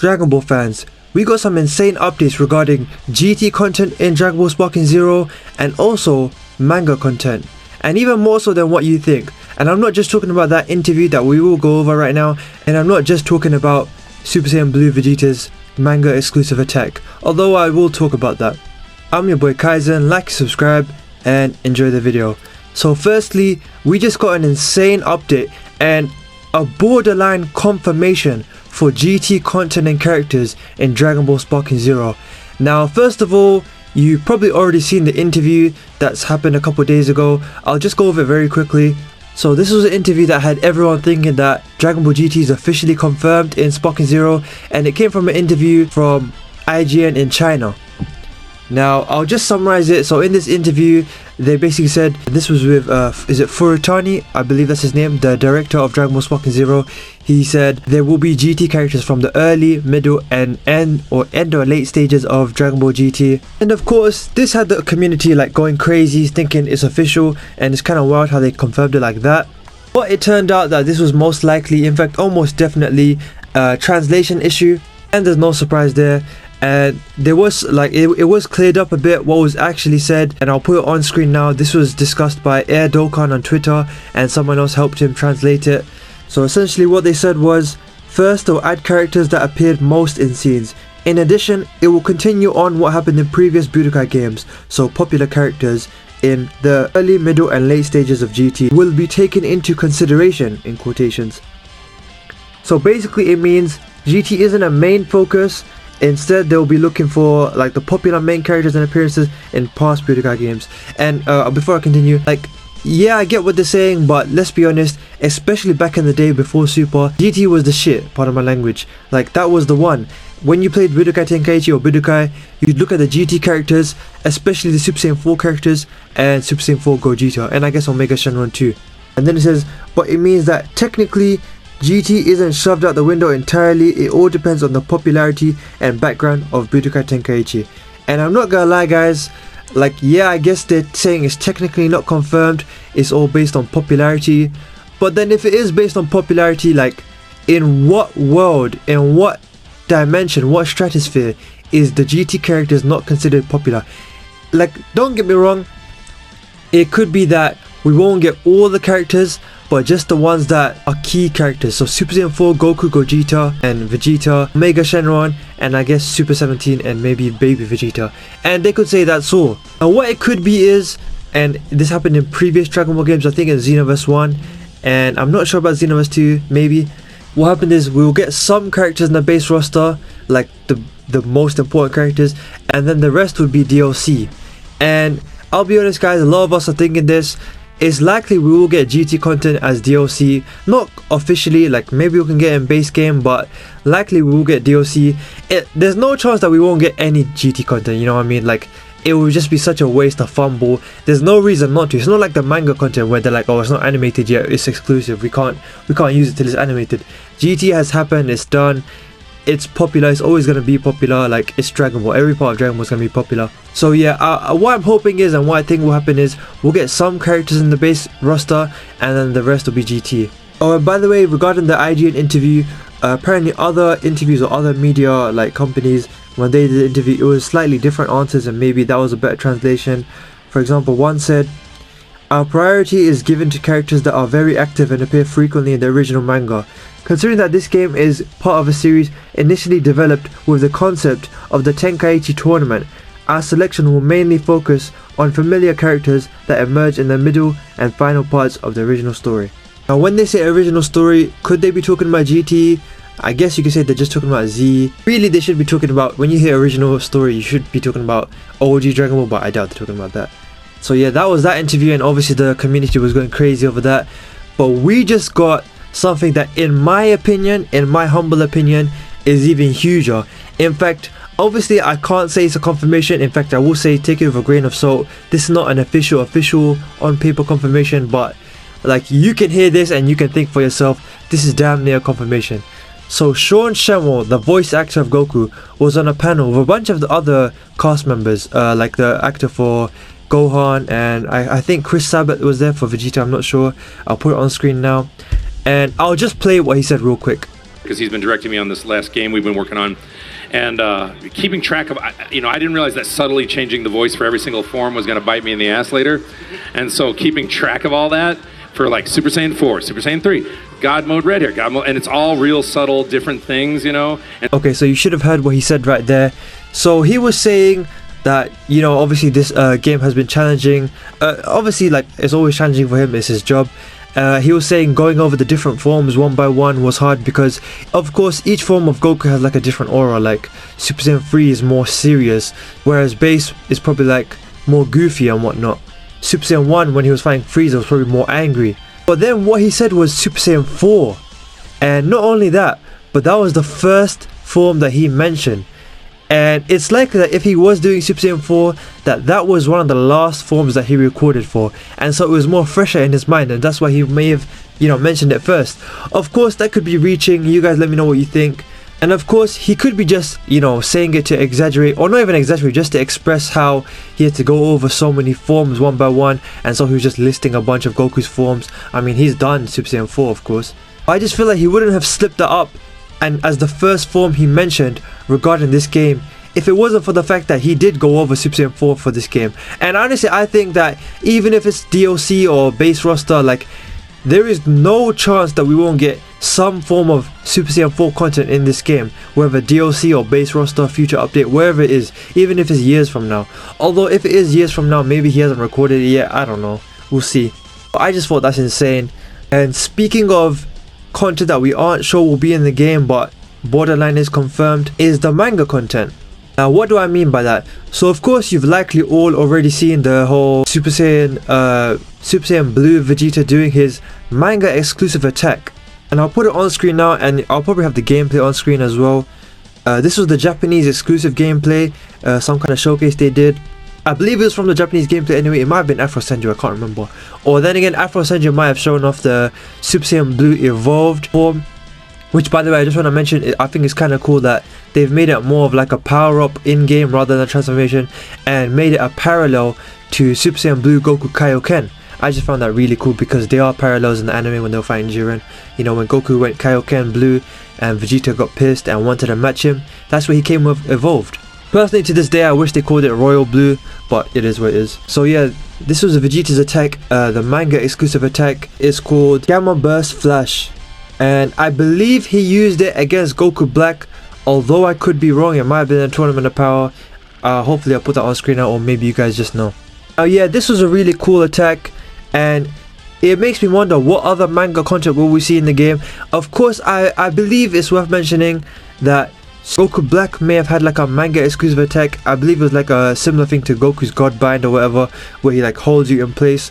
Dragon Ball fans, we got some insane updates regarding GT content in Dragon Ball Sparking Zero and also manga content, and even more so than what you think. And I'm not just talking about that interview that we will go over right now, and I'm not just talking about Super Saiyan Blue Vegeta's manga exclusive attack, although I will talk about that. I'm your boy Kaizen, like, subscribe and enjoy the video. So firstly, we just got an insane update and a borderline confirmation for GT content and characters in Dragon Ball Sparking Zero. Now first of all, you've probably already seen the interview that's happened a couple days ago. I'll just go over it very quickly. So this was an interview that had everyone thinking that Dragon Ball GT is officially confirmed in Sparking Zero, and it came from an interview from IGN in China. Now I'll just summarize it. So in this interview they basically said, this was with is it Furutani, I believe that's his name, the director of Dragon Ball Sparking Zero. He said there will be GT characters from the early, middle and end or late stages of Dragon Ball GT. And of course this had the community like going crazy, thinking it's official, and it's kind of wild how they confirmed it like that. But it turned out that this was most likely, in fact almost definitely, a translation issue, and there's no surprise there. And there was like it was cleared up a bit what was actually said, and I'll put it on screen now. This was discussed by Air Dokkan on Twitter, and someone else helped him translate it. So essentially what they said was, first they'll add characters that appeared most in scenes. In addition, it will continue on what happened in previous Budokai games, so popular characters in the early, middle and late stages of GT will be taken into consideration, in quotations. So basically it means GT isn't a main focus. Instead they'll be looking for like the popular main characters and appearances in past Budokai games. And before I continue, like, yeah, I get what they're saying, but let's be honest, especially back in the day before Super, GT was the shit, pardon my language. Like, that was the one. When you played Budokai Tenkaichi or Budokai, you'd look at the GT characters, especially the Super Saiyan 4 characters and Super Saiyan 4 Gogeta, and I guess Omega Shenron too. And then it says, but it means that technically GT isn't shoved out the window entirely. It all depends on the popularity and background of Budokai Tenkaichi. And I'm not gonna lie guys, like, yeah, I guess they're saying it's technically not confirmed, it's all based on popularity. But then if it is based on popularity, like, in what world, in what dimension, what stratosphere is the GT characters not considered popular? Like, don't get me wrong, it could be that we won't get all the characters, but just the ones that are key characters. So Super Saiyan 4, Goku, Gogeta and Vegeta, Omega Shenron, and I guess Super 17 and maybe Baby Vegeta. And they could say that's all. Now what it could be is, and this happened in previous Dragon Ball games, I think in Xenoverse 1, and I'm not sure about Xenoverse 2, maybe. What happened is we'll get some characters in the base roster, like the most important characters, and then the rest would be DLC. And I'll be honest guys, a lot of us are thinking this. It's likely we will get GT content as DLC, not officially, like maybe we can get in base game, but likely we will get DLC. There's no chance that we won't get any GT content, you know what I mean? Like, it will just be such a waste of fumble. There's no reason not to. It's not like the manga content where they're like, oh, it's not animated yet, it's exclusive, we can't use it till it's animated. GT has happened, it's done. It's popular, it's always going to be popular, like it's Dragon Ball, every part of Dragon Ball is going to be popular. So yeah, what I'm hoping is, and what I think will happen is, we'll get some characters in the base roster and then the rest will be GT. Oh, and by the way, regarding the IGN interview, apparently other interviews or other media like companies, when they did the interview, it was slightly different answers, and maybe that was a better translation. For example, one said, our priority is given to characters that are very active and appear frequently in the original manga. Considering that this game is part of a series initially developed with the concept of the Tenkaichi tournament, our selection will mainly focus on familiar characters that emerge in the middle and final parts of the original story. Now when they say original story, could they be talking about GT? I guess you could say they're just talking about Z. Really they should be talking about, when you hear original story, you should be talking about OG Dragon Ball, but I doubt they're talking about that. So yeah, that was that interview, and obviously the community was going crazy over that. But we just got something that, in my opinion, in my humble opinion, is even huger. In fact, obviously I can't say it's a confirmation. In fact, I will say take it with a grain of salt. This is not an official on paper confirmation, but like, you can hear this and you can think for yourself, this is damn near a confirmation. So Sean Shenmue, the voice actor of Goku, was on a panel with a bunch of the other cast members, like the actor for Gohan, and I think Chris Sabat was there for Vegeta, I'm not sure. I'll put it on screen now, and I'll just play what he said real quick. because he's been directing me on this last game we've been working on. And keeping track of, you know, I didn't realize that subtly changing the voice for every single form was going to bite me in the ass later. And so keeping track of all that for like Super Saiyan 4, Super Saiyan 3, God mode red hair, God mode, and it's all real subtle different things, you know. And okay, so you should have heard what he said right there. So he was saying that, you know, obviously this game has been challenging. Obviously, like, it's always challenging for him, it's his job. He was saying going over the different forms one by one was hard because, of course, each form of Goku has like a different aura. Like Super Saiyan 3 is more serious, whereas Base is probably like more goofy and whatnot. Super Saiyan 1, when he was fighting Frieza, was probably more angry. But then what he said was Super Saiyan 4, and not only that, but that was the first form that he mentioned. And it's likely that if he was doing Super Saiyan 4, that was one of the last forms that he recorded for, and so it was more fresher in his mind, and that's why he may have, you know, mentioned it first. Of course, that could be reaching. You guys let me know what you think. And of course, he could be just, you know, saying it to exaggerate, or not even exaggerate, just to express how he had to go over so many forms one by one, and so he was just listing a bunch of Goku's forms. I mean, he's done Super Saiyan 4, of course. I just feel like he wouldn't have slipped that up and as the first form he mentioned regarding this game if it wasn't for the fact that he did go over Super Saiyan 4 for this game. And honestly, I think that even if it's DLC or base roster, like, there is no chance that we won't get some form of Super Saiyan 4 content in this game, whether DLC or base roster, future update, wherever it is, even if it's years from now. Although if it is years from now, maybe he hasn't recorded it yet, I don't know, we'll see. But I just thought that's insane. And speaking of content that we aren't sure will be in the game but borderline is confirmed, is the manga content. Now, what do I mean by that? So of course you've likely all already seen the whole Super Saiyan Blue Vegeta doing his manga exclusive attack, and I'll put it on screen now, and I'll probably have the gameplay on screen as well. This was the Japanese exclusive gameplay, some kind of showcase they did. I believe it was from the Japanese gameplay anyway. It might have been Afro Senju, I can't remember. Or then again, Afro Senju might have shown off the Super Saiyan Blue evolved form, which, by the way, I just want to mention, I think it's kind of cool that they've made it more of like a power-up in-game rather than a transformation, and made it a parallel to Super Saiyan Blue Goku Kaioken. I just found that really cool because there are parallels in the anime when they were fighting Jiren. You know, when Goku went Kaioken Blue and Vegeta got pissed and wanted to match him, that's where he came with evolved. Personally, to this day, I wish they called it Royal Blue, but it is what it is. So yeah, this was Vegeta's attack. The manga exclusive attack is called Gamma Burst Flash, and I believe he used it against Goku Black, although I could be wrong. It might have been a Tournament of Power. Hopefully I'll put that on screen now, or maybe you guys just know. Yeah, this was a really cool attack, and it makes me wonder what other manga content will we see in the game. Of course, I believe it's worth mentioning that Goku Black may have had like a manga exclusive attack. I believe it was like a similar thing to Goku's God Bind or whatever, where he like holds you in place.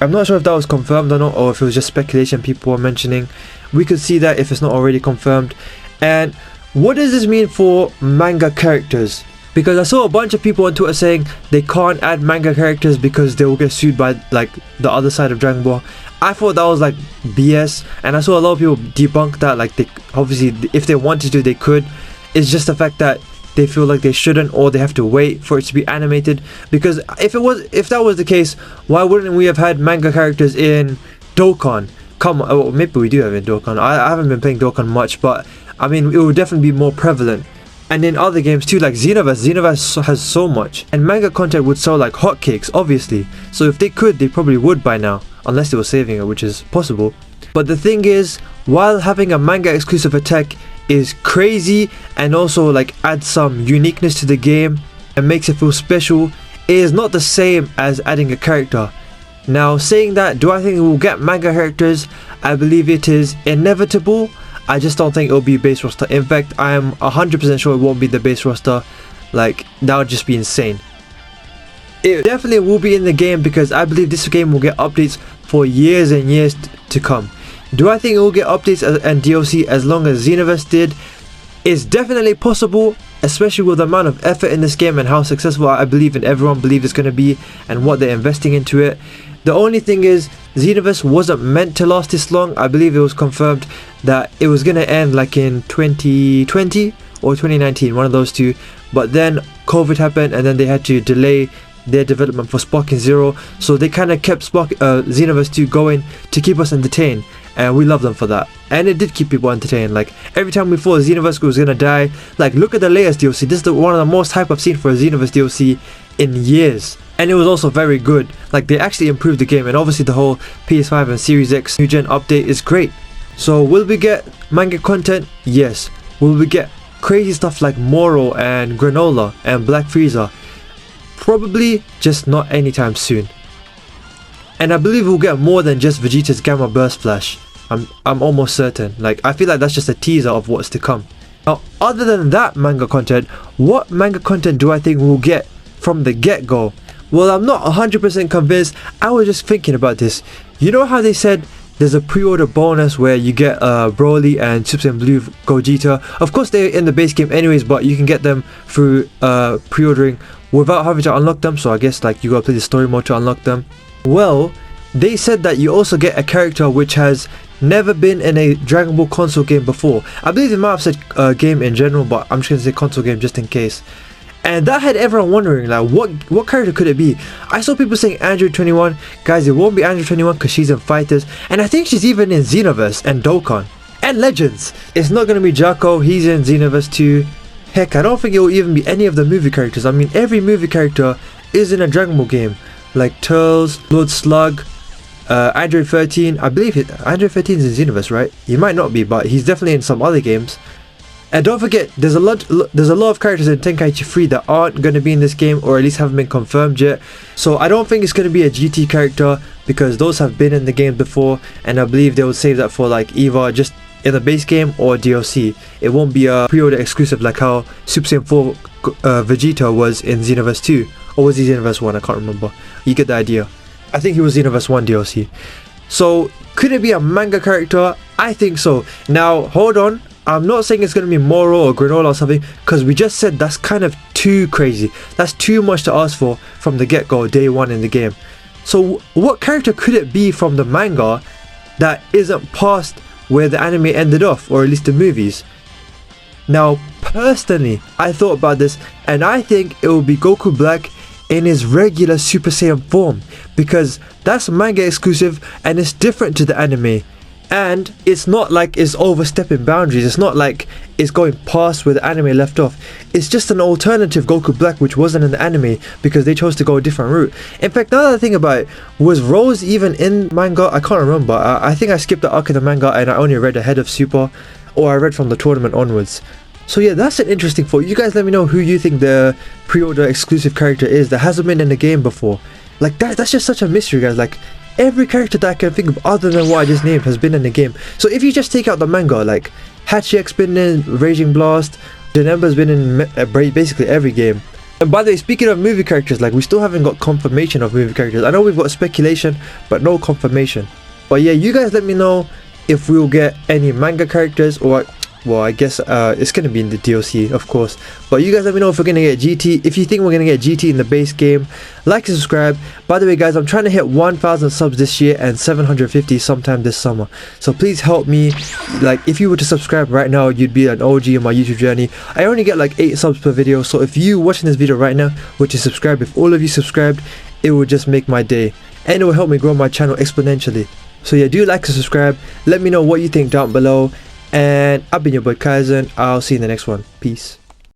I'm not sure if that was confirmed or not, or if it was just speculation people were mentioning. We could see that if it's not already confirmed. And what does this mean for manga characters? Because I saw a bunch of people on Twitter saying they can't add manga characters because they will get sued by like the other side of Dragon Ball. I thought that was like BS, and I saw a lot of people debunk that. Like, they obviously, if they wanted to, they could. It's just the fact that they feel like they shouldn't, or they have to wait for it to be animated. Because if that was the case, why wouldn't we have had manga characters in Dokkan? Come on, well, maybe we do have in Dokkan. I haven't been playing Dokkan much, but I mean, it would definitely be more prevalent. And in other games too, like Xenoverse has so much, and manga content would sell like hotcakes, obviously. So if they could, they probably would by now, unless they were saving it, which is possible. But the thing is, while having a manga exclusive attack is crazy and also like adds some uniqueness to the game and makes it feel special, it is not the same as adding a character. Now, saying that, do I think we'll get manga characters? I believe it is inevitable. I just don't think it'll be base roster. In fact, I am 100% sure it won't be the base roster. Like, that would just be insane. It definitely will be in the game because I believe this game will get updates for years and years to come. Do I think it will get updates and DLC as long as Xenoverse did? It's definitely possible, especially with the amount of effort in this game and how successful I believe and everyone believes it's going to be and what they're investing into it. The only thing is, Xenoverse wasn't meant to last this long. I believe it was confirmed that it was going to end like in 2020 or 2019, one of those two. But then COVID happened, and then they had to delay their development for Sparking Zero. So they kind of kept Xenoverse 2 going to keep us entertained. and we love them for that. And it did keep people entertained. Like, every time we thought Xenoverse was gonna die, like, look at the latest DLC. This is one of the most hype I've seen for a Xenoverse DLC in years. And it was also very good. Like, they actually improved the game, and obviously the whole PS5 and Series X new gen update is great. So will we get manga content? Yes. Will we get crazy stuff like Moro and Granola and Black Frieza? Probably, just not anytime soon. And I believe we'll get more than just Vegeta's Gamma Burst Flash. I'm almost certain. Like, I feel like that's just a teaser of what's to come. Now, other than that manga content, what manga content do I think we'll get from the get-go? Well, I'm not 100% convinced. I was just thinking about this. You know how they said there's a pre-order bonus where you get Broly and Super Saiyan Blue Gogeta? Of course, they're in the base game anyways, but you can get them through pre-ordering without having to unlock them. So I guess like you gotta play the story mode to unlock them. Well, they said that you also get a character which has never been in a Dragon Ball console game before. I believe they might have said game in general, but I'm just gonna say console game just in case. And that had everyone wondering, like, what character could it be? I saw people saying Android 21. Guys, it won't be Android 21 because she's in Fighterz, and I think she's even in Xenoverse and Dokkan and Legends. It's not gonna be Jaco. He's in Xenoverse too. Heck, I don't think it will even be any of the movie characters. I mean, every movie character is in a Dragon Ball game, like Turles, Lord Slug, Android 13. I believe Android 13 is in Xenoverse, right? He might not be, but he's definitely in some other games. And don't forget, there's a lot of characters in Tenkaichi 3 that aren't going to be in this game, or at least haven't been confirmed yet. So I don't think it's going to be a GT character, because those have been in the game before, and I believe they will save that for like either just in the base game or DLC. It won't be a pre-order exclusive like how Super Saiyan 4 Vegeta was in Xenoverse 2, or was he Xenoverse 1? I can't remember. You get the idea. I think he was Xenoverse 1 DLC. So could it be a manga character? I think so. Now hold on. I'm not saying it's going to be Moro or Granola or something, because we just said that's kind of too crazy. That's too much to ask for from the get-go, day one in the game. So what character could it be from the manga that isn't past where the anime ended off, or at least the movies? Now, personally, I thought about this, and I think it will be Goku Black in his regular Super Saiyan form, because that's manga exclusive and it's different to the anime. And it's not like it's overstepping boundaries. It's not like it's going past where the anime left off. It's just an alternative Goku Black which wasn't in the anime because they chose to go a different route. In fact, now that I think about it, was Rose even in manga? I can't remember. I think I skipped the arc in the manga and I only read ahead of Super, or I read from the tournament onwards. So yeah, that's an interesting thought. You guys let me know who you think the pre-order exclusive character is that hasn't been in the game before. Like that's just such a mystery, guys. Like, every character that I can think of other than what I just named has been in the game. So if you just take out the manga, like Hachiek's been in Raging Blast, Janemba's been in basically every game. And by the way, speaking of movie characters, like we still haven't got confirmation of movie characters. I know we've got speculation, but no confirmation. But yeah, you guys let me know if we'll get any manga characters, or well, I guess it's going to be in the DLC, of course. But you guys let me know if we're going to get GT. If you think we're going to get GT in the base game, like and subscribe. By the way, guys, I'm trying to hit 1,000 subs this year and 750 sometime this summer. So please help me. Like, if you were to subscribe right now, you'd be an OG in my YouTube journey. I only get like 8 subs per video. So if you watching this video right now were to subscribe, if all of you subscribed, it would just make my day. And it will help me grow my channel exponentially. So yeah, do like and subscribe. Let me know what you think down below. And I've been your boy Kaizen. I'll see you in the next one. Peace.